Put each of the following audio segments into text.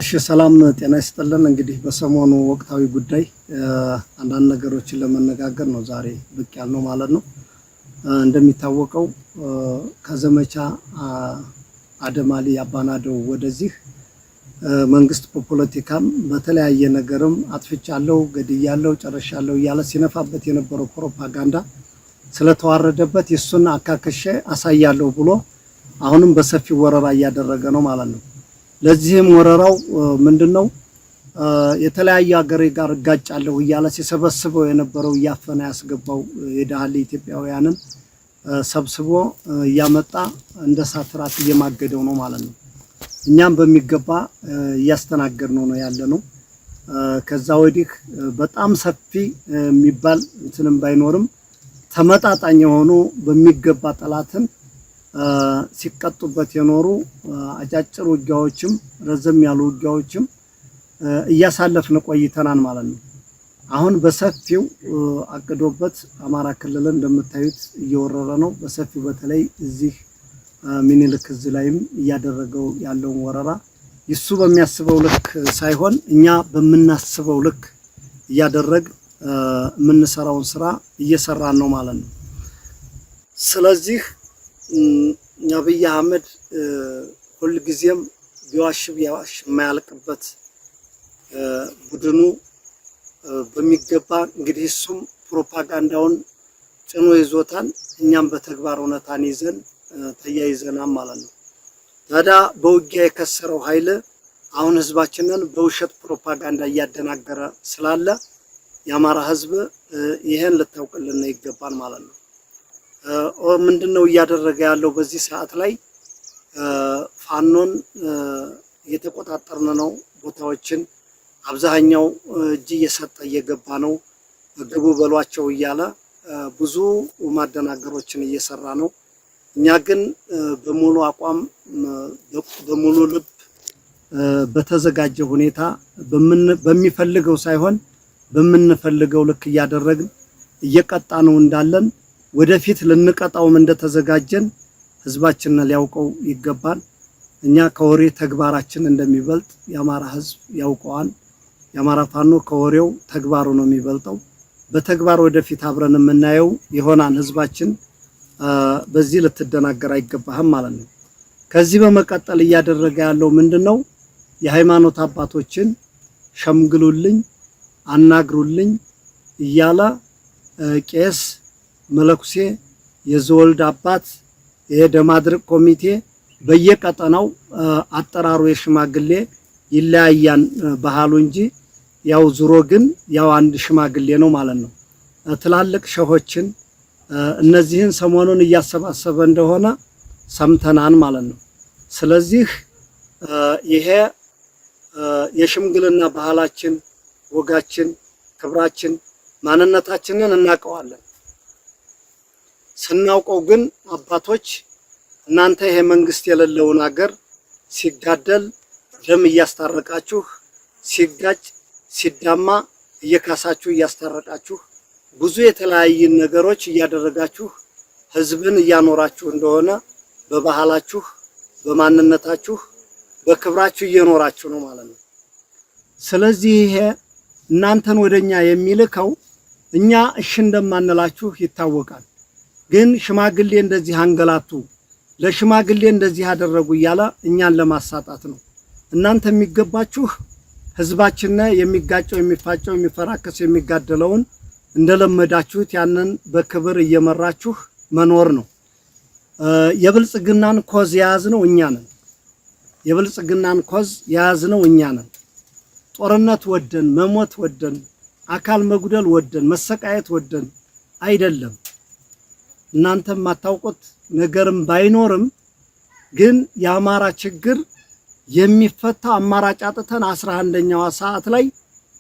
እሺ ሰላም ጤና ይስጥልን። እንግዲህ በሰሞኑ ወቅታዊ ጉዳይ አንዳንድ ነገሮችን ለመነጋገር ነው ዛሬ ብቅ ያልነው ማለት ነው። እንደሚታወቀው ከዘመቻ አደማሊ አባናደው ወደዚህ መንግስት በፖለቲካም በተለያየ ነገርም አጥፍቻለሁ፣ ገድያለሁ፣ ጨርሻለሁ እያለ ሲነፋበት የነበረው ፕሮፓጋንዳ ስለተዋረደበት የሱን አካከሸ አሳያለሁ ብሎ አሁንም በሰፊው ወረራ እያደረገ ነው ማለት ነው። ለዚህም ወረራው ምንድነው የተለያየ ሀገር ጋር ጋጫለሁ እያለ ሲሰበስበው የነበረው ያፈና ያስገባው የዳህሊ ኢትዮጵያውያንን ሰብስቦ ያመጣ እንደ ሳትራት እየማገደው ነው ማለት ነው። እኛም በሚገባ እያስተናገድነው ነው ያለነው። ከዛ ወዲህ በጣም ሰፊ የሚባል እንትንም ባይኖርም ተመጣጣኝ የሆኑ በሚገባ ጠላትን ሲቀጡበት የኖሩ አጫጭር ውጊያዎችም ረዘም ያሉ ውጊያዎችም እያሳለፍን ቆይተናል ማለት ነው። አሁን በሰፊው አቅዶበት አማራ ክልል እንደምታዩት እየወረረ ነው። በሰፊው በተለይ እዚህ ሚኒልክ እዝ ላይም እያደረገው ያለውን ወረራ ይሱ በሚያስበው ልክ ሳይሆን እኛ በመናስበው ልክ እያደረግ የምንሰራውን ስራ እየሰራን ነው ማለት ነው። ስለዚህ አብይ አህመድ ሁሉ ጊዜም ቢዋሽ የማያልቅበት ቡድኑ በሚገባ እንግዲህ እሱም ፕሮፓጋንዳውን ጭኖ ይዞታል። እኛም በተግባር እውነታን ይዘን ተያይዘናል ማለት ነው። ታዲያ በውጊያ የከሰረው ኃይል አሁን ህዝባችንን በውሸት ፕሮፓጋንዳ እያደናገረ ስላለ የአማራ ህዝብ ይሄን ልታውቅልን ይገባል ማለት ነው። ምንድነው እያደረገ ያለው? በዚህ ሰዓት ላይ ፋኖን እየተቆጣጠርን ነው። ቦታዎችን አብዛኛው እጅ እየሰጠ እየገባ ነው። ግቡ በሏቸው እያለ ብዙ ማደናገሮችን እየሰራ ነው። እኛ ግን በሙሉ አቋም በሙሉ ልብ በተዘጋጀ ሁኔታ በሚፈልገው ሳይሆን በምንፈልገው ልክ እያደረግን እየቀጣ ነው እንዳለን ወደፊት ልንቀጣውም እንደተዘጋጀን ህዝባችንን ሊያውቀው ይገባል። እኛ ከወሬ ተግባራችን እንደሚበልጥ የአማራ ህዝብ ያውቀዋል። የአማራ ፋኖ ከወሬው ተግባሩ ነው የሚበልጠው። በተግባር ወደፊት አብረን የምናየው ይሆናል። ህዝባችን በዚህ ልትደናገር አይገባህም ማለት ነው። ከዚህ በመቀጠል እያደረገ ያለው ምንድነው? የሃይማኖት አባቶችን ሸምግሉልኝ፣ አናግሩልኝ እያለ ቄስ መለኩሴ የዘወልድ አባት የደማድርቅ ኮሚቴ በየቀጠናው አጠራሩ የሽማግሌ ይለያያን ባህሉ እንጂ ያው ዙሮ ግን ያው አንድ ሽማግሌ ነው ማለት ነው። ትላልቅ ሸሆችን እነዚህን ሰሞኑን እያሰባሰበ እንደሆነ ሰምተናን ማለት ነው። ስለዚህ ይሄ የሽምግልና ባህላችን፣ ወጋችን፣ ክብራችን፣ ማንነታችንን እናውቀዋለን። ስናውቀው ግን አባቶች እናንተ ይሄ መንግስት የሌለውን ሀገር ሲጋደል ደም እያስታረቃችሁ ሲጋጭ ሲዳማ እየካሳችሁ እያስታረቃችሁ ብዙ የተለያየ ነገሮች እያደረጋችሁ ህዝብን እያኖራችሁ እንደሆነ በባህላችሁ በማንነታችሁ በክብራችሁ እየኖራችሁ ነው ማለት ነው። ስለዚህ ይሄ እናንተን ወደኛ የሚልከው እኛ እሺ እንደማንላችሁ ይታወቃል። ግን ሽማግሌ እንደዚህ አንገላቱ ለሽማግሌ እንደዚህ ያደረጉ እያለ እኛን ለማሳጣት ነው። እናንተ የሚገባችሁ ህዝባችን የሚጋጨው የሚፋጨው የሚፈራከስ የሚጋደለውን እንደለመዳችሁት ያንን በክብር እየመራችሁ መኖር ነው። የብልጽግናን ኮዝ የያዝነው እኛ ነን። የብልጽግናን ኮዝ የያዝነው እኛ ነን። ጦርነት ወደን መሞት ወደን አካል መጉደል ወደን መሰቃየት ወደን አይደለም። እናንተም ማታውቁት ነገርም ባይኖርም ግን የአማራ ችግር የሚፈታ አማራጭ አጥተን 11ኛው ሰዓት ላይ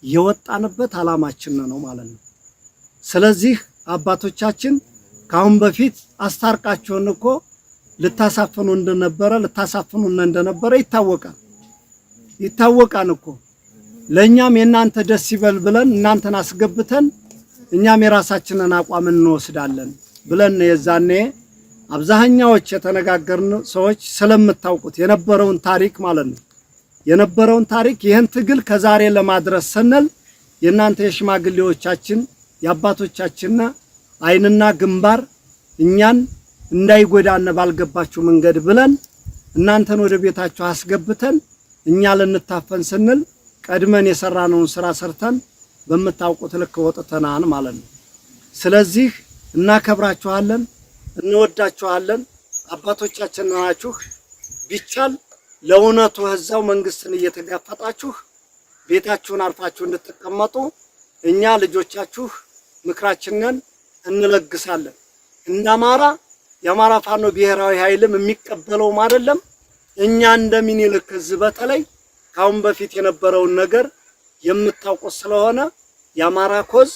የወጣንበት አላማችን ነው ማለት ነው። ስለዚህ አባቶቻችን ካሁን በፊት አስታርቃቸውን እኮ ልታሳፍኑ እንደነበረ ይታወቃል እኮ። ለኛም የናንተ ደስ ይበል ብለን እናንተን አስገብተን እኛም የራሳችንን አቋም እንወስዳለን ብለን የዛኔ አብዛኛዎች የተነጋገርን ሰዎች ስለምታውቁት የነበረውን ታሪክ ማለት ነው። የነበረውን ታሪክ ይህን ትግል ከዛሬ ለማድረስ ስንል የእናንተ የሽማግሌዎቻችን የአባቶቻችንና አይንና ግንባር እኛን እንዳይጎዳነ ባልገባችሁ መንገድ ብለን እናንተን ወደ ቤታችሁ አስገብተን እኛ ልንታፈን ስንል ቀድመን የሰራነውን ስራ ሰርተን በመታውቁት ልክ ወጥተናን ማለት ነው። ስለዚህ እናከብራችኋለን፣ እንወዳችኋለን። አባቶቻችን ናችሁ። ቢቻል ለእውነቱ ህዛው መንግስትን እየተጋፈጣችሁ ቤታችሁን አርፋችሁ እንድትቀመጡ እኛ ልጆቻችሁ ምክራችንን እንለግሳለን። እንደማራ የአማራ ፋኖ ብሔራዊ ኃይልም የሚቀበለውም አይደለም። እኛ እንደምኒልክ ህዝብ በተለይ ካሁን በፊት የነበረውን ነገር የምታውቁት ስለሆነ የአማራ ኮዝ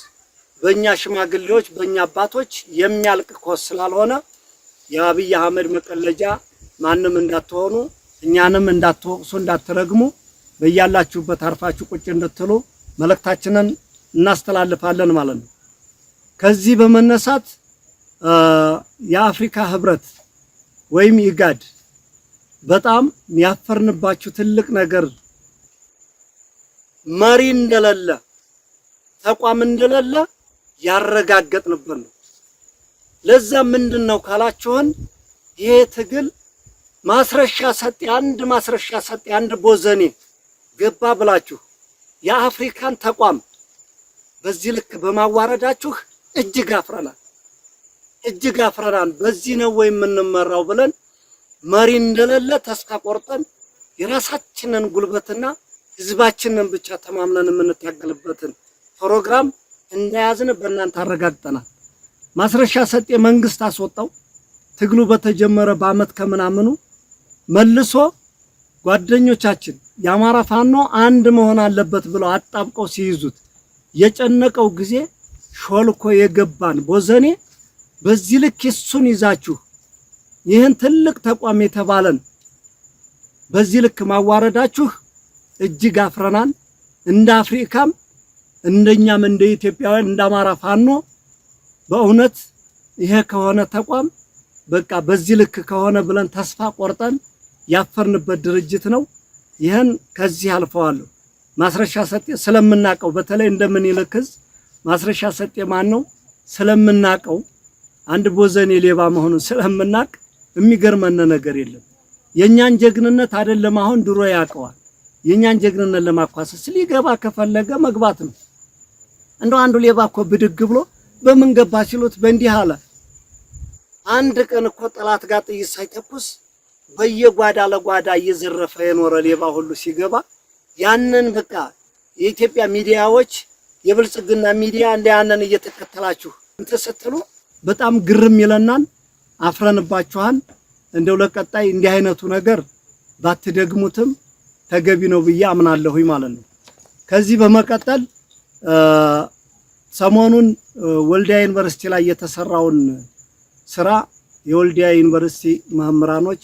በእኛ ሽማግሌዎች በእኛ አባቶች የሚያልቅ ኮዝ ስላልሆነ የአብይ አህመድ መቀለጃ ማንም እንዳትሆኑ፣ እኛንም እንዳትወቅሱ፣ እንዳትረግሙ በያላችሁበት አርፋችሁ ቁጭ እንድትሉ መልእክታችንን እናስተላልፋለን ማለት ነው። ከዚህ በመነሳት የአፍሪካ ህብረት ወይም ኢጋድ በጣም ያፈርንባችሁ ትልቅ ነገር መሪ እንደሌለ ተቋም እንደሌለ ያረጋገጥንበት ነው። ለዛ ምንድነው ካላችሁን ይሄ ትግል ማስረሻ ሰጤ አንድ ቦዘኔ ገባ ብላችሁ የአፍሪካን ተቋም በዚህ ልክ በማዋረዳችሁ እጅግ አፍረናል። በዚህ ነው ወይ የምንመራው ብለን መሪ እንደሌለ ተስፋ ቆርጠን የራሳችንን ጉልበትና ህዝባችንን ብቻ ተማምነን የምንታገልበትን ፕሮግራም እንደያዝን በእናንተ አረጋግጠናል። ማስረሻ ሰጤ መንግስት አስወጣው። ትግሉ በተጀመረ በአመት ከምናምኑ መልሶ ጓደኞቻችን የአማራ ፋኖ አንድ መሆን አለበት ብለው አጣብቀው ሲይዙት የጨነቀው ጊዜ ሾልኮ የገባን ቦዘኔ በዚህ ልክ እሱን ይዛችሁ ይህን ትልቅ ተቋም የተባለን በዚህ ልክ ማዋረዳችሁ እጅግ አፍረናል። እንደ አፍሪካም እንደኛም እንደ ኢትዮጵያውያን እንደ አማራ ፋኖ በእውነት ይሄ ከሆነ ተቋም በቃ በዚህ ልክ ከሆነ ብለን ተስፋ ቆርጠን ያፈርንበት ድርጅት ነው። ይህን ከዚህ አልፈዋለሁ። ማስረሻ ሰጤ ስለምናቀው በተለይ እንደምኒልክ ማስረሻ ሰጤ ማን ነው ስለምናቀው አንድ ቦዘኔ ሌባ መሆኑን ስለምናቅ የሚገርመን ነገር የለም። የኛን ጀግንነት አይደለም አሁን ድሮ ያቀዋል። የኛን ጀግንነት ለማኳሰስ ሊገባ ከፈለገ መግባት ነው። እንደው አንዱ ሌባ እኮ ብድግ ብሎ በምን ገባ ሲሉት በእንዲህ አለ። አንድ ቀን እኮ ጠላት ጋር ጥይት ሳይተኩስ በየጓዳ ለጓዳ እየዘረፈ የኖረ ሌባ ሁሉ ሲገባ ያንን በቃ የኢትዮጵያ ሚዲያዎች የብልጽግና ሚዲያ ያንን እየተከተላችሁ እንትን ስትሉ በጣም ግርም ይለናል። አፍረንባችኋል። እንደው ለቀጣይ እንዲህ አይነቱ ነገር ባትደግሙትም ተገቢ ነው ብዬ አምናለሁኝ ማለት ነው። ከዚህ በመቀጠል ሰሞኑን ወልዲያ ዩኒቨርሲቲ ላይ የተሰራውን ስራ የወልዲያ ዩኒቨርሲቲ መምህራኖች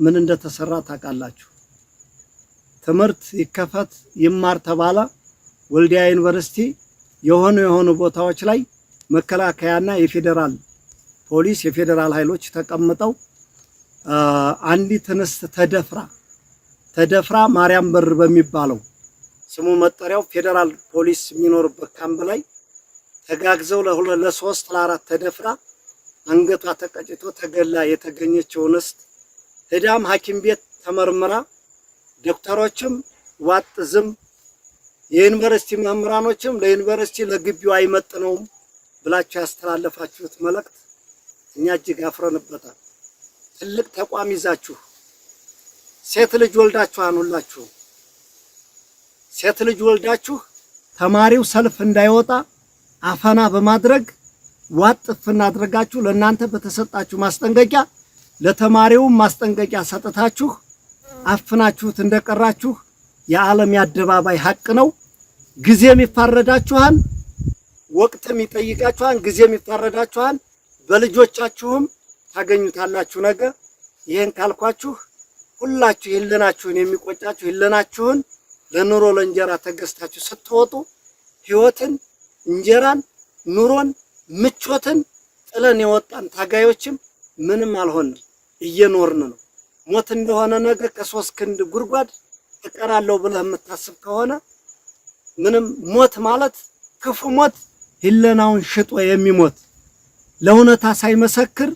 ምን እንደተሰራ ታውቃላችሁ? ትምህርት ይከፈት ይማር ተባለ። ወልዲያ ዩኒቨርሲቲ የሆኑ ቦታዎች ላይ መከላከያና የፌደራል ፖሊስ የፌደራል ኃይሎች ተቀምጠው አንዲት እንስት ተደፍራ ማርያም በር በሚባለው ስሙ መጠሪያው ፌደራል ፖሊስ የሚኖርበት ካምፕ ላይ ተጋግዘው ለሶስት ለአራት ተደፍራ አንገቷ ተቀጭቶ ተገላ የተገኘችው እንስት ሄዳም ሐኪም ቤት ተመርምራ ዶክተሮችም ዋጥ ዝም የዩኒቨርሲቲ መምህራኖችም ለዩኒቨርሲቲ ለግቢው አይመጥነውም ብላችሁ ያስተላለፋችሁት መልእክት እኛ እጅግ አፍረንበታል። ትልቅ ተቋም ይዛችሁ ሴት ልጅ ወልዳችኋን ሁላችሁ ሴት ልጅ ወልዳችሁ ተማሪው ሰልፍ እንዳይወጣ አፈና በማድረግ ዋጥፍና አድርጋችሁ ለእናንተ በተሰጣችሁ ማስጠንቀቂያ ለተማሪው ማስጠንቀቂያ ሰጥታችሁ አፍናችሁት እንደቀራችሁ የዓለም ያደባባይ ሐቅ ነው። ጊዜም ይፋረዳችኋል፣ ወቅትም ይጠይቃችኋል፣ ጊዜም ይፋረዳችኋል። በልጆቻችሁም ታገኙታላችሁ ነገር። ይሄን ካልኳችሁ ሁላችሁ ህልናችሁን የሚቆጫችሁ ህልናችሁን ለኑሮ ለእንጀራ ተገዝታችሁ ስትወጡ ህይወትን እንጀራን ኑሮን ምቾትን ጥለን የወጣን ታጋዮችም ምንም አልሆንም፣ እየኖርን ነው። ሞት እንደሆነ ነገር ከ3 ክንድ ጉድጓድ እቀራለሁ ብለህ የምታስብ ከሆነ ምንም ሞት ማለት ክፉ ሞት ህለናውን ሽጦ የሚሞት ለእውነታ ሳይመሰክር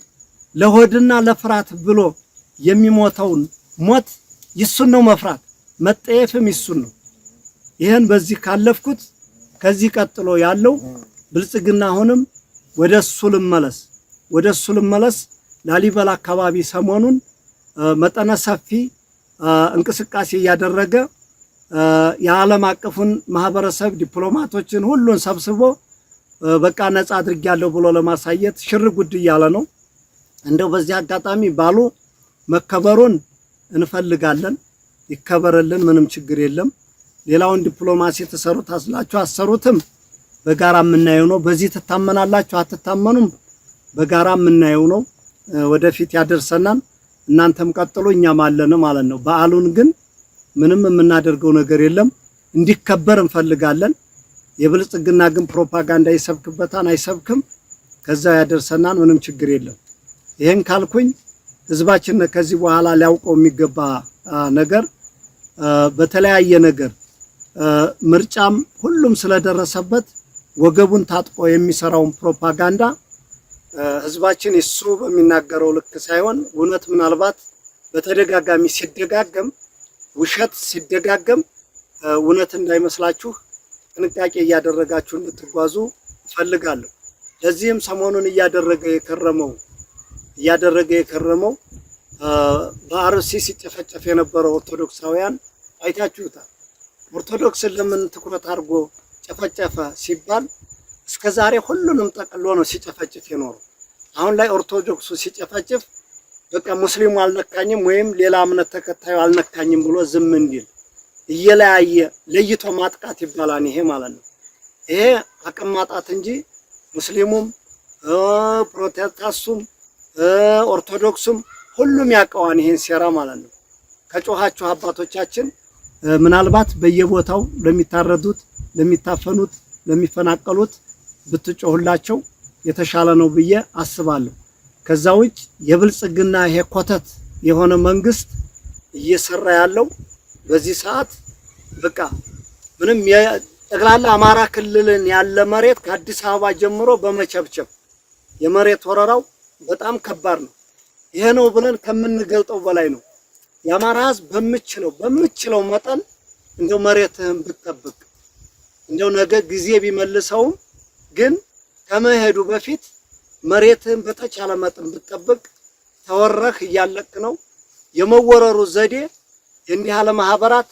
ለሆድና ለፍራት ብሎ የሚሞተውን ሞት ይሱን ነው መፍራት መጠየፍም ይሱን ነው። ይሄን በዚህ ካለፍኩት ከዚህ ቀጥሎ ያለው ብልጽግና አሁንም ወደሱ ልመለስ ላሊበላ አካባቢ ሰሞኑን መጠነ ሰፊ እንቅስቃሴ እያደረገ የዓለም አቀፉን ማህበረሰብ ዲፕሎማቶችን ሁሉን ሰብስቦ በቃ ነፃ አድርጌያለሁ ብሎ ለማሳየት ሽር ጉድ እያለ ነው። እንደው በዚህ አጋጣሚ ባሉ መከበሩን እንፈልጋለን። ይከበረልን፣ ምንም ችግር የለም። ሌላውን ዲፕሎማሲ ተሰሩት አስላችሁ አሰሩትም በጋራ የምናየው ነው። በዚህ ትታመናላችሁ አትታመኑም በጋራ የምናየው ነው። ወደፊት ያደርሰናል። እናንተም ቀጥሉ እኛም አለን ማለት ነው። በዓሉን ግን ምንም የምናደርገው ነገር የለም፣ እንዲከበር እንፈልጋለን። የብልጽግና ግን ፕሮፓጋንዳ ይሰብክበታል አይሰብክም፣ ከዛ ያደርሰናል። ምንም ችግር የለም። ይሄን ካልኩኝ ህዝባችን ከዚህ በኋላ ሊያውቀው የሚገባ ነገር በተለያየ ነገር ምርጫም ሁሉም ስለደረሰበት ወገቡን ታጥቆ የሚሰራውን ፕሮፓጋንዳ ህዝባችን እሱ በሚናገረው ልክ ሳይሆን እውነት ምናልባት በተደጋጋሚ ሲደጋገም ውሸት ሲደጋገም እውነት እንዳይመስላችሁ ጥንቃቄ እያደረጋችሁ እንድትጓዙ እፈልጋለሁ። ለዚህም ሰሞኑን እያደረገ የከረመው በአርሲ ሲጨፈጨፍ የነበረው ኦርቶዶክሳውያን አይታችሁታል። ኦርቶዶክስን ለምን ትኩረት አድርጎ ጨፈጨፈ ሲባል እስከዛሬ ሁሉንም ጠቅሎ ነው ሲጨፈጭፍ የኖረው። አሁን ላይ ኦርቶዶክሱ ሲጨፈጭፍ በቃ ሙስሊሙ አልነካኝም ወይም ሌላ እምነት ተከታዩ አልነካኝም ብሎ ዝም እንዲል እየለያየ ለይቶ ማጥቃት ይባላል ይሄ ማለት ነው። ይሄ አቅም ማጣት እንጂ ሙስሊሙም ፕሮቴስታንቱም ኦርቶዶክሱም ሁሉም ያውቀዋን ይሄን ሴራ ማለት ነው። ከጮኻችሁ አባቶቻችን ምናልባት በየቦታው ለሚታረዱት፣ ለሚታፈኑት፣ ለሚፈናቀሉት ብትጮህላቸው የተሻለ ነው ብዬ አስባለሁ። ከዛ ውጭ የብልጽግና ይሄ ኮተት የሆነ መንግስት እየሰራ ያለው በዚህ ሰዓት በቃ ምንም ጠቅላላ አማራ ክልልን ያለ መሬት ከአዲስ አበባ ጀምሮ በመቸብቸብ የመሬት ወረራው በጣም ከባድ ነው። ይሄ ነው ብለን ከምንገልጠው በላይ ነው። የአማራ ህዝብ በምችለው መጠን እንደው መሬትህን ብትጠብቅ እንደው ነገ ጊዜ ቢመልሰውም ግን ከመሄዱ በፊት መሬትህን በተቻለ መጠን ብትጠብቅ ተወረህ እያለቅ ነው። የመወረሩ ዘዴ እንዲህ ያለ ማህበራት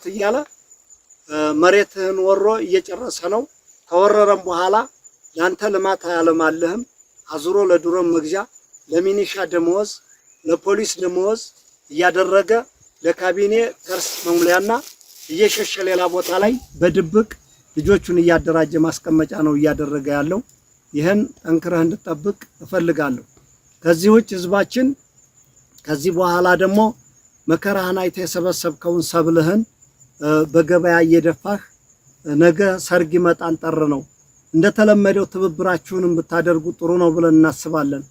እያለ መሬትህን ወሮ እየጨረሰ ነው። ከወረረም በኋላ ያንተ ልማት አያለማልህም። አዙሮ ለድሮም መግዣ፣ ለሚኒሻ ደመወዝ፣ ለፖሊስ ደመወዝ እያደረገ ለካቢኔ ከርስ መሙሊያና እየሸሸ ሌላ ቦታ ላይ በድብቅ ልጆቹን እያደራጀ ማስቀመጫ ነው እያደረገ ያለው። ይሄን ጠንክረህ እንድትጠብቅ እፈልጋለሁ። ከዚህ ውጭ ህዝባችን ከዚህ በኋላ ደግሞ መከራህን አይተህ የሰበሰብከውን ሰብልህን በገበያ እየደፋህ ነገ ሰርግ ይመጣን ጠር ነው እንደተለመደው ትብብራችሁንም ብታደርጉ ጥሩ ነው ብለን እናስባለን።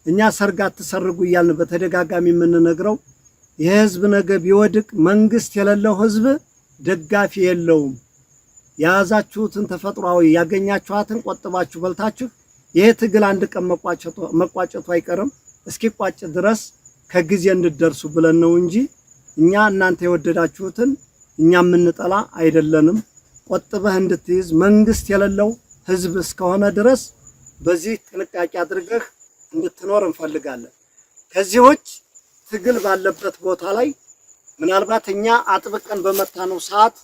እኛ ሰርግ አትሰርጉ እያልን በተደጋጋሚ የምንነግረው የህዝብ ነገ ቢወድቅ መንግስት የሌለው ህዝብ ደጋፊ የለውም። ያዛችሁትን ተፈጥሯዊ ያገኛችኋትን ቆጥባችሁ በልታችሁ ይሄ ትግል አንድ ቀን መቋጨቱ አይቀርም። እስኪቋጭ ድረስ ከጊዜ እንድደርሱ ብለን ነው እንጂ እኛ እናንተ የወደዳችሁትን እኛ የምንጠላ አይደለንም። ቆጥበህ እንድትይዝ መንግስት የሌለው ህዝብ እስከሆነ ድረስ በዚህ ጥንቃቄ አድርገህ እንድትኖር እንፈልጋለን። ከዚህ ውጭ ትግል ባለበት ቦታ ላይ ምናልባት እኛ አጥብቀን በመታነው ሰዓት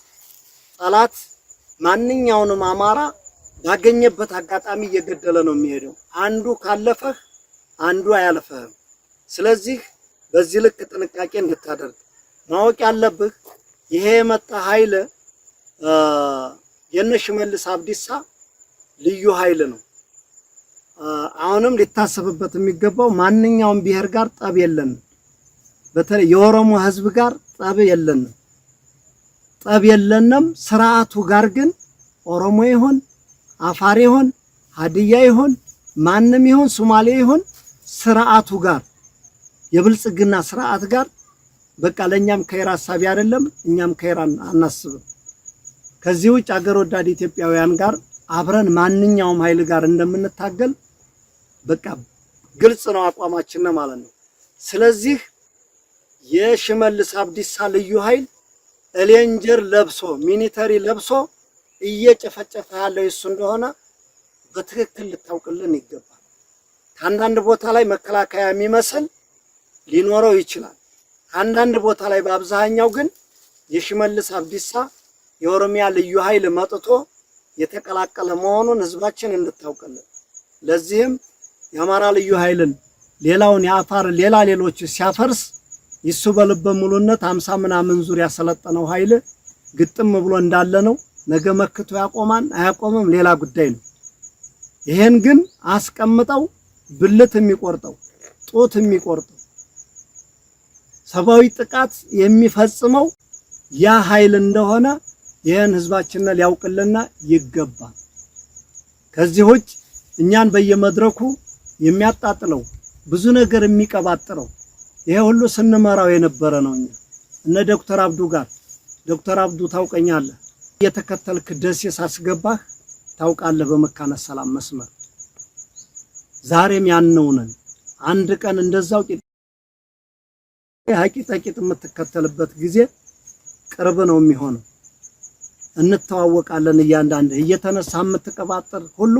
ጠላት ማንኛውንም አማራ ባገኘበት አጋጣሚ እየገደለ ነው የሚሄደው። አንዱ ካለፈህ አንዱ አያልፈህም። ስለዚህ በዚህ ልክ ጥንቃቄ እንድታደርግ ማወቅ ያለብህ ይሄ የመጣ ኃይል የሽመልስ አብዲሳ ልዩ ኃይል ነው። አሁንም ሊታሰብበት የሚገባው ማንኛውም ብሔር ጋር ጠብ የለንም። በተለይ የኦሮሞ ህዝብ ጋር ጠብ የለንም። ስርዓቱ ጋር ግን ኦሮሞ ይሁን አፋር ይሁን ሀዲያ ይሁን ማንም ይሁን ሶማሌ ይሁን ስርዓቱ ጋር የብልጽግና ስርዓት ጋር በቃ ለኛም ከይራ ሐሳቢ አይደለም እኛም ከይራ አናስብም። ከዚህ ውጭ አገር ወዳድ ኢትዮጵያውያን ጋር አብረን ማንኛውም ኃይል ጋር እንደምንታገል በቃ ግልጽ ነው አቋማችን ማለት ነው። ስለዚህ የሽመልስ አብዲሳ ልዩ ኃይል ሬንጀር ለብሶ ሚሊተሪ ለብሶ እየጨፈጨፈ ያለው እሱ እንደሆነ በትክክል ልታውቅልን ይገባል። ከአንዳንድ ቦታ ላይ መከላከያ የሚመስል ሊኖረው ይችላል። አንዳንድ ቦታ ላይ በአብዛኛው ግን የሽመልስ አብዲሳ የኦሮሚያ ልዩ ኃይል መጥቶ የተቀላቀለ መሆኑን ህዝባችን እንድታውቅልን። ለዚህም የአማራ ልዩ ኃይልን ሌላውን የአፋር ሌሎች ሲያፈርስ ይሱ በልበ ሙሉነት 50 ምናምን ዙሪያ ያሰለጠነው ኃይል ግጥም ብሎ እንዳለ ነው። ነገ መክቶ ያቆማን አያቆምም ሌላ ጉዳይ ነው። ይሄን ግን አስቀምጠው ብልት የሚቆርጠው ጦት የሚቆርጠው ሰብአዊ ጥቃት የሚፈጽመው ያ ኃይል እንደሆነ ይሄን ህዝባችን ሊያውቅልና ይገባል። ከዚህ ውጭ እኛን በየመድረኩ የሚያጣጥለው ብዙ ነገር የሚቀባጥረው ይሄ ሁሉ ስንመራው የነበረ ነው። እነ ዶክተር አብዱ ጋር ዶክተር አብዱ ታውቀኛለህ፣ የተከተልክ ደሴ ሳስገባህ ታውቃለህ፣ በመካነ ሰላም መስመር ዛሬም ያነውነን አንድ ቀን እንደዛው ቂጥ የምትከተልበት ጊዜ ቅርብ ነው የሚሆነው። እንተዋወቃለን። እያንዳንዱ እየተነሳ የምትቀባጥር ሁሉ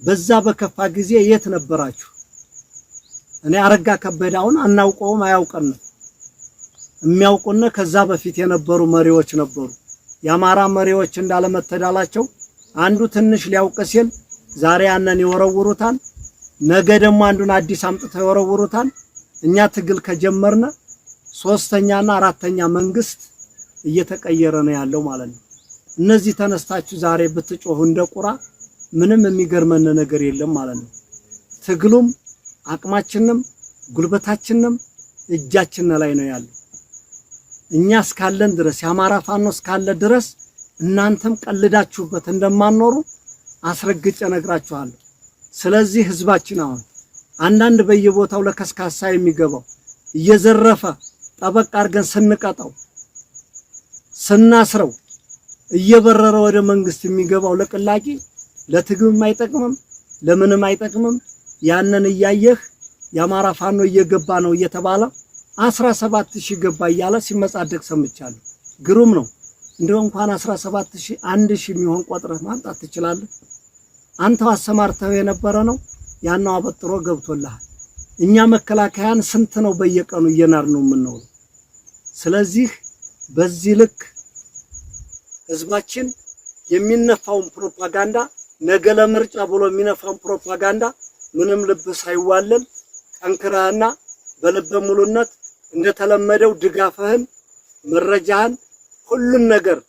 በዛ በከፋ ጊዜ የት ነበራችሁ? እኔ አረጋ ከበዳውን አናውቀውም አያውቀንም። የሚያውቁነ ከዛ በፊት የነበሩ መሪዎች ነበሩ። የአማራ መሪዎች እንዳለመተዳላቸው አንዱ ትንሽ ሊያውቅ ሲል ዛሬ ያንን ይወረውሩታል፣ ነገ ደግሞ አንዱን አዲስ አምጥተው ይወረውሩታል። እኛ ትግል ከጀመርነ 3ኛና 4ኛ መንግስት እየተቀየረ ነው ያለው ማለት ነው። እነዚህ ተነስታችሁ ዛሬ ብትጮሁ እንደቁራ ምንም የሚገርመን ነገር የለም ማለት ነው። ትግሉም አቅማችንም ጉልበታችንም እጃችን ላይ ነው ያለው። እኛ እስካለን ድረስ የአማራ ፋኖ እስካለ ድረስ እናንተም ቀልዳችሁበት እንደማንኖሩ አስረግጬ ነግራችኋለሁ። ስለዚህ ህዝባችን አሁን አንዳንድ በየቦታው ለከስካሳ የሚገባው እየዘረፈ ጠበቅ አድርገን ስንቀጣው ስናስረው እየበረረ ወደ መንግስት የሚገባው ለቅላቂ ለትግምም አይጠቅምም ለምንም አይጠቅምም። ያንን እያየህ የአማራ ፋኖ እየገባ ነው እየተባለ 17000 ገባ እያለ ሲመጻደቅ ሰምቻለሁ። ግሩም ነው። እንደው እንኳን 17000 1000 የሚሆን ቆጥረህ ማንጣት ትችላለህ። አንተው አሰማርተው የነበረ ነው ያናው አበጥሮ ገብቶልሃል። እኛ መከላከያን ስንት ነው በየቀኑ እየናር ነው የምንኖር። ስለዚህ በዚህ ልክ ህዝባችን የሚነፋውን ፕሮፓጋንዳ ነገ ለምርጫ ብሎ የሚነፋውን ፕሮፓጋንዳ ምንም ልብ ሳይዋለል ጠንክረህና በልበ ሙሉነት እንደተለመደው ድጋፍህን መረጃህን ሁሉን ነገር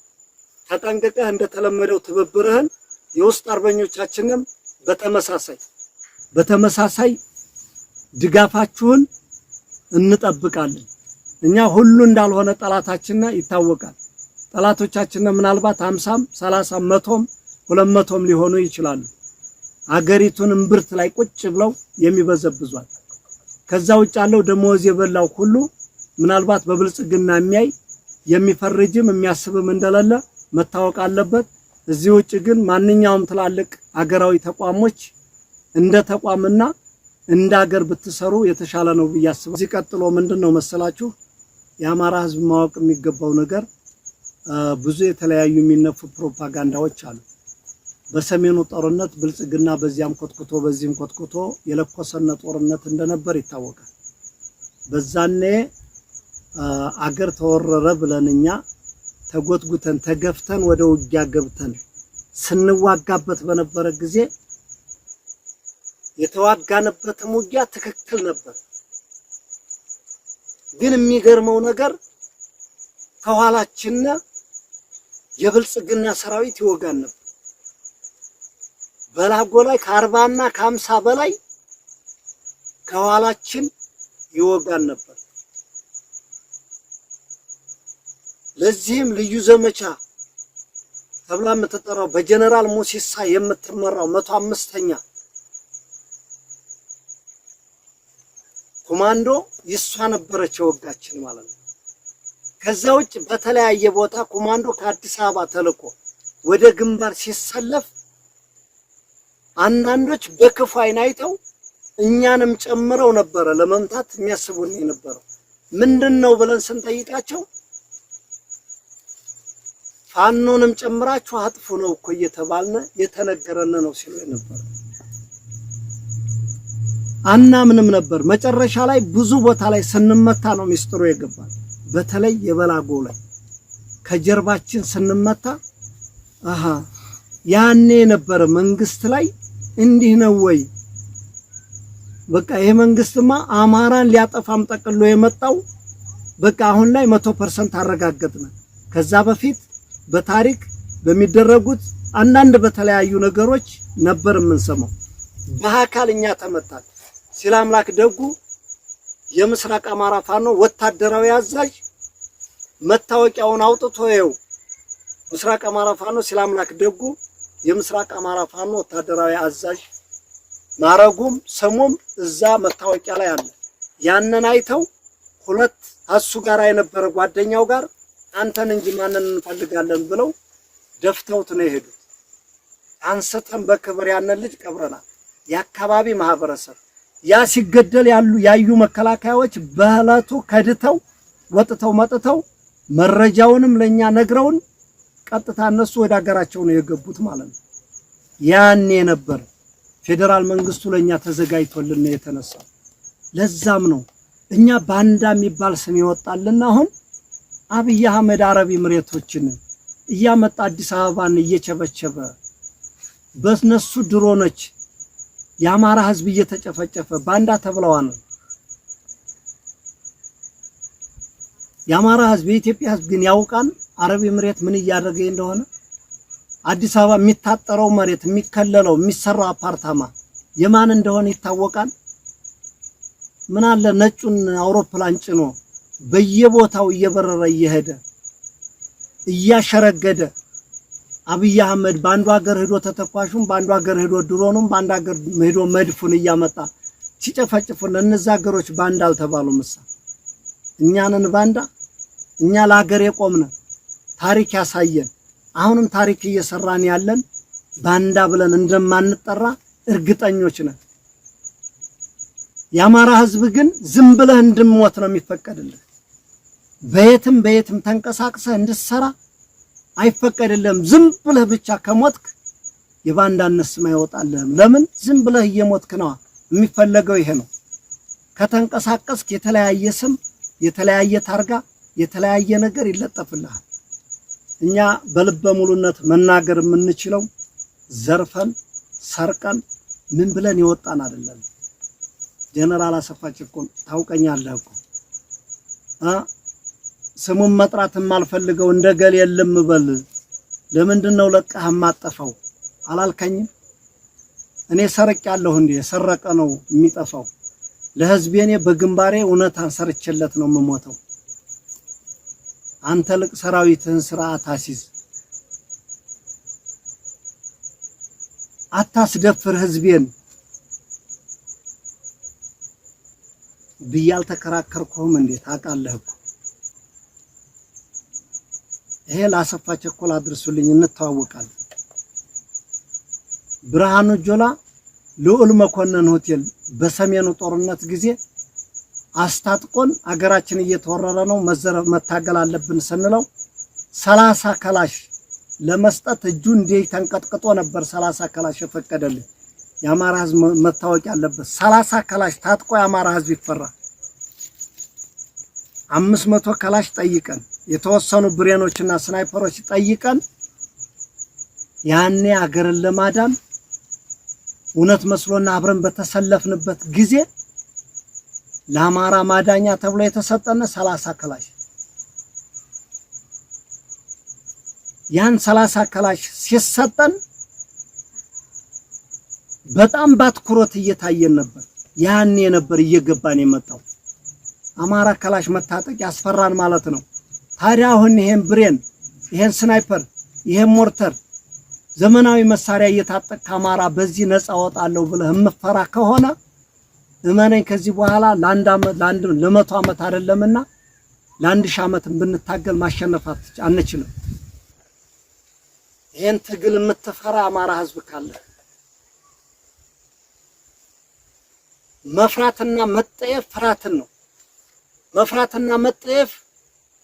ተጠንቅቀህ እንደተለመደው ትብብርህን የውስጥ አርበኞቻችንም በተመሳሳይ ድጋፋችሁን እንጠብቃለን። እኛ ሁሉ እንዳልሆነ ጠላታችንና ይታወቃል። ጠላቶቻችን ምናልባት 50 30 100 200 ሊሆኑ ይችላሉ። አገሪቱን እምብርት ላይ ቁጭ ብለው የሚበዘብዟል። ከዛ ውጭ ያለው ደሞዝ የበላው ሁሉ ምናልባት በብልጽግና የሚያይ የሚፈርጅም የሚያስብም እንደሌለ መታወቅ አለበት። እዚህ ውጭ ግን ማንኛውም ትላልቅ አገራዊ ተቋሞች እንደ ተቋምና እንደ ሀገር ብትሰሩ የተሻለ ነው ብያስባለሁ። እዚህ ቀጥሎ ምንድነው መሰላችሁ የአማራ ህዝብ ማወቅ የሚገባው ነገር ብዙ የተለያዩ የሚነፉ ፕሮፓጋንዳዎች አሉ። በሰሜኑ ጦርነት ብልጽግና በዚያም ኮትኩቶ በዚህም ኮትኩቶ የለኮሰነ ጦርነት እንደነበር ይታወቃል። በዛኔ አገር ተወረረ ብለንኛ ተጎትጉተን ተገፍተን ወደ ውጊያ ገብተን ስንዋጋበት በነበረ ጊዜ የተዋጋነበትም ውጊያ ትክክል ነበር። ግን የሚገርመው ነገር ከኋላችን የብልጽግና ሰራዊት ይወጋን ነበር። በላጎ ላይ ከ40 እና ከ50 በላይ ከኋላችን ይወጋን ነበር። ለዚህም ልዩ ዘመቻ ተብላ የምትጠራው በጀነራል ሙሲሳ የምትመራው 105ኛ ኮማንዶ ይሷ ነበረች ወጋችን ማለት ነው። ከዛ ውጭ በተለያየ ቦታ ኮማንዶ ከአዲስ አበባ ተልቆ ወደ ግንባር ሲሰለፍ አንዳንዶች በክፉ አይን አይተው እኛንም ጨምረው ነበረ ለመምታት የሚያስቡን የነበረው። ምንድነው ብለን ስንጠይቃቸው ፋኖንም ጨምራችሁ አጥፉ ነው እኮ እየተባልነ የተነገረን ነው ሲሉ ነበር። አናምንም ነበር። መጨረሻ ላይ ብዙ ቦታ ላይ ስንመታ ነው ሚስጥሩ የገባል። በተለይ የበላጎ ላይ ከጀርባችን ስንመታ ያኔ ነበር መንግስት ላይ እንዲህ ነው ወይ በቃ ይሄ መንግስትማ አማራን ሊያጠፋም ጠቅሎ የመጣው በቃ አሁን ላይ 100% አረጋግጠና ከዛ በፊት በታሪክ በሚደረጉት አንዳንድ በተለያዩ ነገሮች ነበር የምንሰማው። በአካልኛ ተመታል ሲል አምላክ ደጉ የምስራቅ አማራ ፋኖ ወታደራዊ አዛዥ መታወቂያውን አውጥቶ ይው ምስራቅ አማራ ፋኖ ሲል አምላክ ደጉ የምስራቅ አማራ ፋኖ ወታደራዊ አዛዥ ማረጉም ስሙም እዛ መታወቂያ ላይ አለ። ያንን አይተው ሁለት አሱ ጋር የነበረ ጓደኛው ጋር አንተን እንጂ ማንን እንፈልጋለን ብለው ደፍተውት ነው የሄዱት። አንስተን በክብር ያንን ልጅ ቀብረናል። የአካባቢ ማህበረሰብ ያ ሲገደል ያዩ መከላከያዎች በእለቱ ከድተው ወጥተው መጥተው መረጃውንም ለኛ ነግረውን ቀጥታ እነሱ ወደ ሀገራቸው ነው የገቡት ማለት ነው። ያኔ ነበር ፌደራል መንግስቱ ለኛ ተዘጋጅቶልን የተነሳው። ለዛም ነው እኛ ባንዳ የሚባል ስም ይወጣልና አሁን አብይ አህመድ አረብ ኤምሬቶችን እያመጣ አዲስ አበባን እየቸበቸበ በእነሱ ድሮኖች የአማራ ህዝብ እየተጨፈጨፈ ባንዳ ተብለዋል። የአማራ ህዝብ የኢትዮጵያ ህዝብ ግን ያውቃል አረብ ኤምሬት ምን እያደረገ እንደሆነ። አዲስ አበባ የሚታጠረው መሬት የሚከለለው የሚሰራው አፓርታማ የማን እንደሆነ ይታወቃል። ምን አለ ነጩን አውሮፕላን ጭኖ በየቦታው እየበረረ እየሄደ እያሸረገደ አብይ አህመድ ባንዱ ሀገር ሄዶ ተተኳሹም ባንዱ ሀገር ሄዶ ድሮኑም ባንዱ ሀገር ሄዶ መድፉን እያመጣ ሲጨፈጭፉን እነዛ ሀገሮች ባንዳ አልተባሉም። እኛንን ባንዳ እኛ ለሀገር የቆምነ ታሪክ ያሳየን አሁንም ታሪክ እየሰራን ያለን ባንዳ ብለን እንደማንጠራ እርግጠኞች ነን። የአማራ ህዝብ ግን ዝም ብለህ እንድሞት ነው የሚፈቀድልህ። በየትም ተንቀሳቅሰህ እንድትሰራ አይፈቀድልህም። ዝም ብለህ ብቻ ከሞትክ የባንዳነት ስም አይወጣልህም። ለምን ዝም ብለህ እየሞትክ ነው? የሚፈለገው ይሄ ነው። ከተንቀሳቀስክ የተለያየ ስም የተለያየ ታርጋ የተለያየ ነገር ይለጠፍልሃል። እኛ በልበ ሙሉነት መናገር የምንችለው ዘርፈን ሰርቀን ምን ብለን ይወጣን አይደለም። ጀነራል አሰፋ ቸኮል ታውቀኛለህ እኮ ስሙን መጥራት የማልፈልገው እንደገል የለም በል ለምንድነው ለቀህ ማጠፋው አላልከኝም? እኔ ሰርቅ ያለሁ እንዴ የሰረቀ ነው የሚጠፋው። ለህዝቤ እኔ በግንባሬ እውነታን ሰርችለት ነው የምሞተው። አንተ ልቅ ሰራዊትህን ስርዓት አሲዝ አታስደፍር ህዝቤን ብያል ተከራከርኩም እንዴ ታውቃለህ እኮ። ይሄ ለአሰፋ ቸኮል አድርሱልኝ እንተዋወቃለን። ብርሃኑ ጆላ ልዑል መኮንን ሆቴል በሰሜኑ ጦርነት ጊዜ አስታጥቆን አገራችን እየተወረረ ነው መታገል አለብን ስንለው 30 ከላሽ ለመስጠት እጁ እንዴ ተንቀጥቅጦ ነበር 30 ከላሽ የፈቀደልኝ። የአማራ ህዝብ መታወቅ ያለበት 30 ከላሽ ታጥቆ የአማራ ህዝብ ይፈራ። 500 ከላሽ ጠይቀን የተወሰኑ ብሬኖችና ስናይፐሮች ጠይቀን ያኔ አገርን ለማዳን እውነት መስሎና አብረን በተሰለፍንበት ጊዜ ለአማራ ማዳኛ ተብሎ የተሰጠነ 30 ከላሽ ያን 30 ከላሽ ሲሰጠን በጣም ባትኩሮት እየታየን ነበር። ያኔ ነበር እየገባን የመጣው አማራ ከላሽ መታጠቅ ያስፈራን ማለት ነው። ታዲያ አሁን ይሄን ብሬን ይሄን ስናይፐር ይሄን ሞርተር ዘመናዊ መሳሪያ እየታጠቅ አማራ በዚህ ነፃ ወጣለው ብለህ የምፈራ ከሆነ እመነኝ ከዚህ በኋላ ለመቶ ዓመት አይደለምና ለ1000 ዓመት ብንታገል ማሸነፍ አንችልም። ይሄን ትግል የምትፈራ አማራ ህዝብ ካለ መፍራትና መጠየፍ ፍራትን ነው። መፍራትና መጠየፍ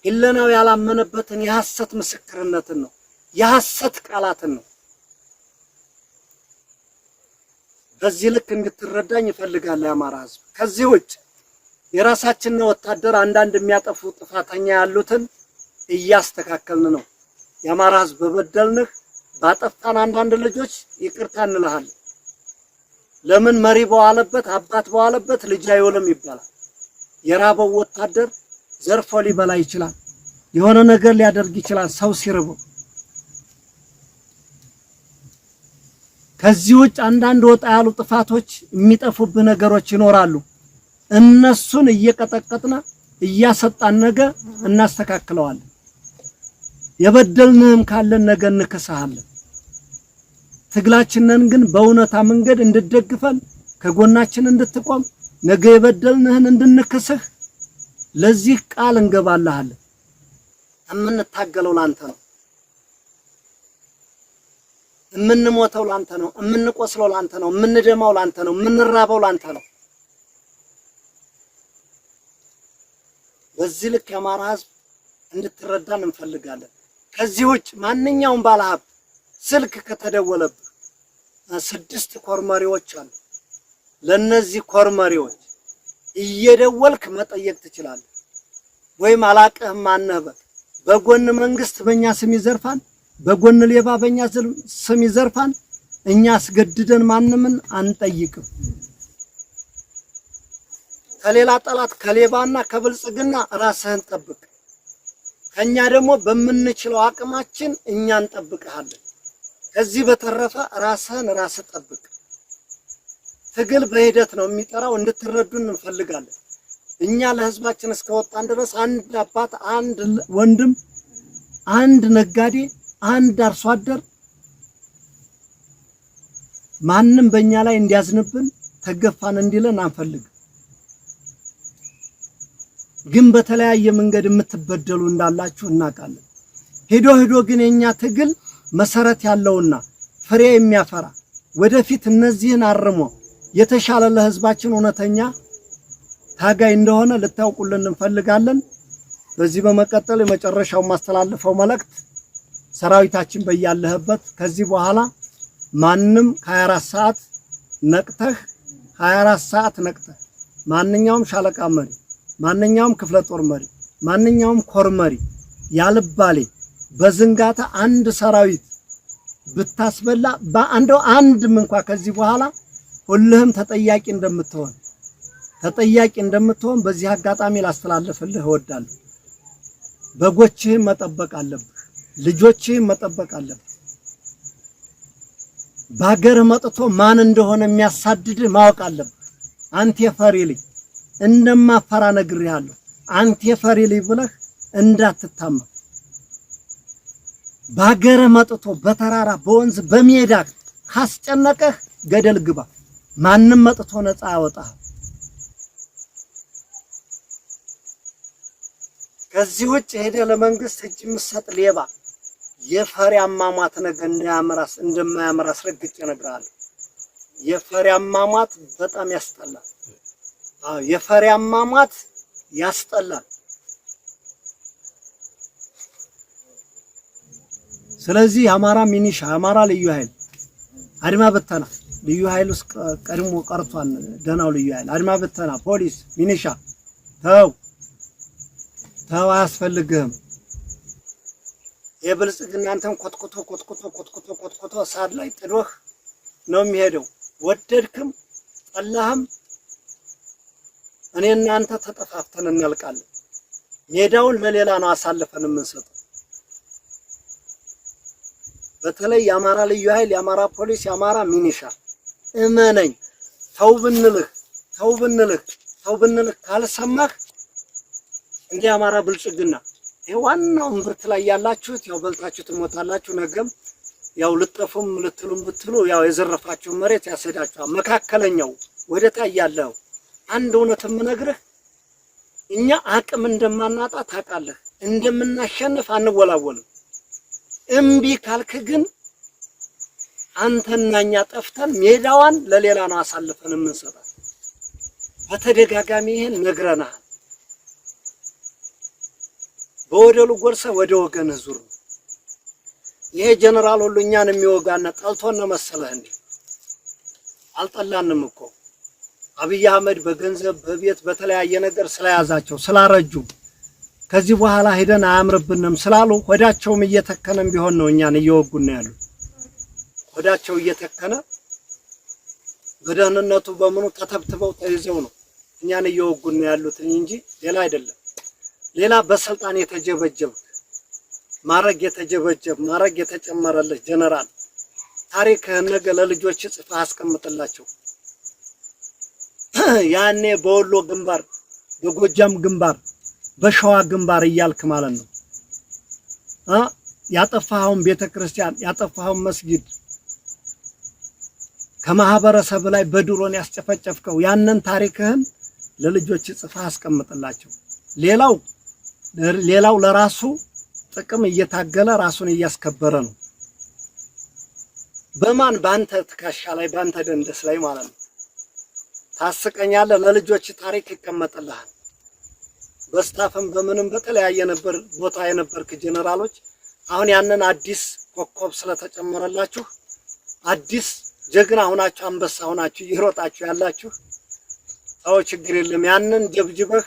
ህለናው ያላመነበትን የሐሰት ምስክርነትን ነው፣ የሐሰት ቃላትን ነው። በዚህ ልክ እንድትረዳኝ ይፈልጋል የአማራ ህዝብ። ከዚህ ውጭ የራሳችንን ወታደር አንዳንድ የሚያጠፉ ጥፋተኛ ያሉትን እያስተካከልን ነው። የአማራ ህዝብ በበደልንህ ባጠፋን አንዳንድ ልጆች ይቅርታ እንልሃለን። ለምን መሪ በዋለበት አባት በዋለበት ልጅ አይውልም ይባላል። የራበው ወታደር ዘርፎ ሊበላ ይችላል፣ የሆነ ነገር ሊያደርግ ይችላል ሰው ሲርበው። ከዚህ ውጭ አንዳንድ ወጣ ያሉ ጥፋቶች የሚጠፉብህ ነገሮች ይኖራሉ። እነሱን እየቀጠቀጥና እያሰጣን ነገ እናስተካክለዋለን። የበደልንህም ካለን ነገ እንክስሃለን። ትግላችንን ግን በእውነታ መንገድ እንድትደግፈን ከጎናችን እንድትቆም ነገ የበደልንህን እንድንክስህ ለዚህ ቃል እንገባልሃለን። የምንታገለው ላንተ ነው። የምንሞተው ላንተ ነው። የምንቆስለው ላንተ ነው። የምንደማው ላንተ ነው። የምንራበው ላንተ ነው። በዚህ ልክ የአማራ ህዝብ እንድትረዳን እንፈልጋለን። ከዚህ ውጭ ማንኛውም ባለሀብት ስልክ ከተደወለብህ 6 ኮርመሪዎች አሉ። ለነዚህ ኮርመሪዎች እየደወልክ መጠየቅ ትችላለህ። ወይም አላቀህም ማነህ በጎን መንግስት በእኛ ስም ይዘርፋን፣ በጎን ሌባ በእኛ ስም ይዘርፋን። እኛ አስገድደን ማንምን አንጠይቅም። ከሌላ ጠላት ከሌባና ከብልጽግና ራስህን ጠብቅ። ከኛ ደግሞ በምንችለው አቅማችን እኛ እንጠብቅሃለን። ከዚህ በተረፈ ራስህን ራስህ ጠብቅ። ትግል በሂደት ነው የሚጠራው፣ እንድትረዱን እንፈልጋለን። እኛ ለህዝባችን እስከወጣን ድረስ አንድ አባት፣ አንድ ወንድም፣ አንድ ነጋዴ፣ አንድ አርሶ አደር ማንም በእኛ ላይ እንዲያዝንብን ተገፋን እንዲለን አንፈልግም። ግን በተለያየ መንገድ የምትበደሉ እንዳላችሁ እናውቃለን። ሄዶ ግን የኛ ትግል መሰረት ያለውና ፍሬ የሚያፈራ ወደፊት እነዚህን አርሞ የተሻለ ለህዝባችን እውነተኛ ታጋይ እንደሆነ ልታውቁልን እንፈልጋለን። በዚህ በመቀጠል የመጨረሻው ማስተላለፈው መልእክት ሰራዊታችን በያለህበት ከዚህ በኋላ ማንም ከ24 ሰዓት ነቅተህ 24 ሰዓት ነቅተህ ማንኛውም ሻለቃ መሪ፣ ማንኛውም ክፍለ ጦር መሪ፣ ማንኛውም ኮር መሪ ያልባሌ በዝንጋታ አንድ ሰራዊት ብታስበላ በአንደው አንድም እንኳን ከዚህ በኋላ ሁሉም ተጠያቂ እንደምትሆን በዚህ አጋጣሚ ላስተላልፍልህ እወዳለሁ። በጎችህን መጠበቅ አለብህ። ልጆችህን መጠበቅ አለብህ። ባገር መጥቶ ማን እንደሆነ የሚያሳድድህ ማወቅ አለብህ። አንተ ፈሪ ልጅ እንደማፈራ ነግሬሃለሁ። አንተ ፈሪ ልጅ ብለህ እንዳትታማ። ባገር መጥቶ በተራራ በወንዝ በሜዳ ካስጨነቀህ ገደል ግባ። ማንም መጥቶ ነፃ ያወጣህ። ከዚህ ውጭ ሄደ ለመንግስት እጅ ምሰጥ ሌባ የፈሪ አሟሟት ነገ እንደማያምራስ ረግጬ እነግርሃለሁ። የፈሪ አሟሟት በጣም ያስጠላል። የፈሪ አሟሟት ያስጠላል። ስለዚህ አማራ ሚኒሻ፣ አማራ ልዩ ኃይል፣ አድማ በተና ልዩ ኃይል ውስጥ ቀድሞ ቀርቷል። ደናው ልዩ ኃይል፣ አድማ በተና፣ ፖሊስ፣ ሚኒሻ ተው አያስፈልግህም። የብልጽግና አንተን ኮትኩቶ ሳድ ላይ ጥዶህ ነው የሚሄደው። ወደድክም ጠላህም እኔና አንተ ተጠፋፍተን እናልቃለን። ሜዳውን ለሌላ ነው አሳልፈን የምንሰጠው። በተለይ የአማራ ልዩ ኃይል፣ የአማራ ፖሊስ፣ የአማራ ሚኒሻ እመነኝ፣ ተው ብንልህ ካልሰማህ እንደ አማራ ብልጽግና ዋናው ምርት ላይ ያላችሁት ያው በልታችሁ ትሞታላችሁ። ነገም ያው ልጠፉም ልትሉም ብትሉ ያው የዘረፋችሁ መሬት ያሰዳችኋል። መካከለኛው ወደታ ያለው አንድ እውነት የምነግርህ እኛ አቅም እንደማናጣ ታውቃለህ። እንደምናሸንፍ አንወላወልም። እምቢ ካልክ ግን አንተና እኛ ጠፍተን ሜዳዋን ለሌላ ነው አሳልፈን የምንሰጣት። በተደጋጋሚ ይሄን ነግረናል። በወደሉ ጎርሰ ወደ ወገን ዙር። ይሄ ጀነራል ሁሉ እኛን የሚወጋና ጠልቶን መሰለህ እንዴ? አልጠላንም እኮ አብይ አህመድ በገንዘብ በቤት በተለያየ ነገር ስለያዛቸው ስላረጁ ከዚህ በኋላ ሄደን አያምርብንም ስላሉ ወዳቸውም እየተከነም ቢሆን ነው እኛን እየወጉና ያሉ። ወዳቸው እየተከነ በደህንነቱ በመኑ ተተብትበው ተይዘው ነው እኛን እየወጉና ያሉት እንጂ ሌላ አይደለም። ሌላ በስልጣን የተጀበጀብ ማረግ የተጀበጀብ ማረግ የተጨመረለህ ጀነራል ታሪክህን ነገ ለልጆች ጽፈህ አስቀምጥላቸው። ያኔ በወሎ ግንባር፣ በጎጃም ግንባር፣ በሸዋ ግንባር እያልክ ማለት ነው ያጠፋኸውን ቤተክርስቲያን ያጠፋኸውን መስጊድ ከማህበረሰብ ላይ በድሮን ያስጨፈጨፍከው ያንን ታሪክህን ለልጆች ጽፈህ አስቀምጥላቸው። ሌላው ለራሱ ጥቅም እየታገለ ራሱን እያስከበረ ነው። በማን ባንተ ትከሻ ላይ ባንተ ደንደስ ላይ ማለት ነው። ታስቀኛለህ። ለልጆች ታሪክ ይቀመጥልሃል። በስታፍም በምንም በተለያየ ነበር ቦታ የነበርክ ጀነራሎች አሁን ያንን አዲስ ኮከብ ስለተጨመረላችሁ አዲስ ጀግና ሆናችሁ አንበሳ ሆናችሁ ይሮጣችሁ ያላችሁ አው ችግር የለም። ያንን ጀብጅበህ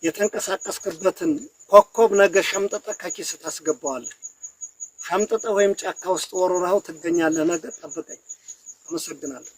የተንቀሳቀስክበትን ኮከብ ነገ ሸምጠጠ ከኪስ ታስገባዋለህ። ሸምጠጠ ወይም ጫካ ውስጥ ወሮራው ትገኛለህ። ነገ ጠብቀኝ። አመሰግናለሁ።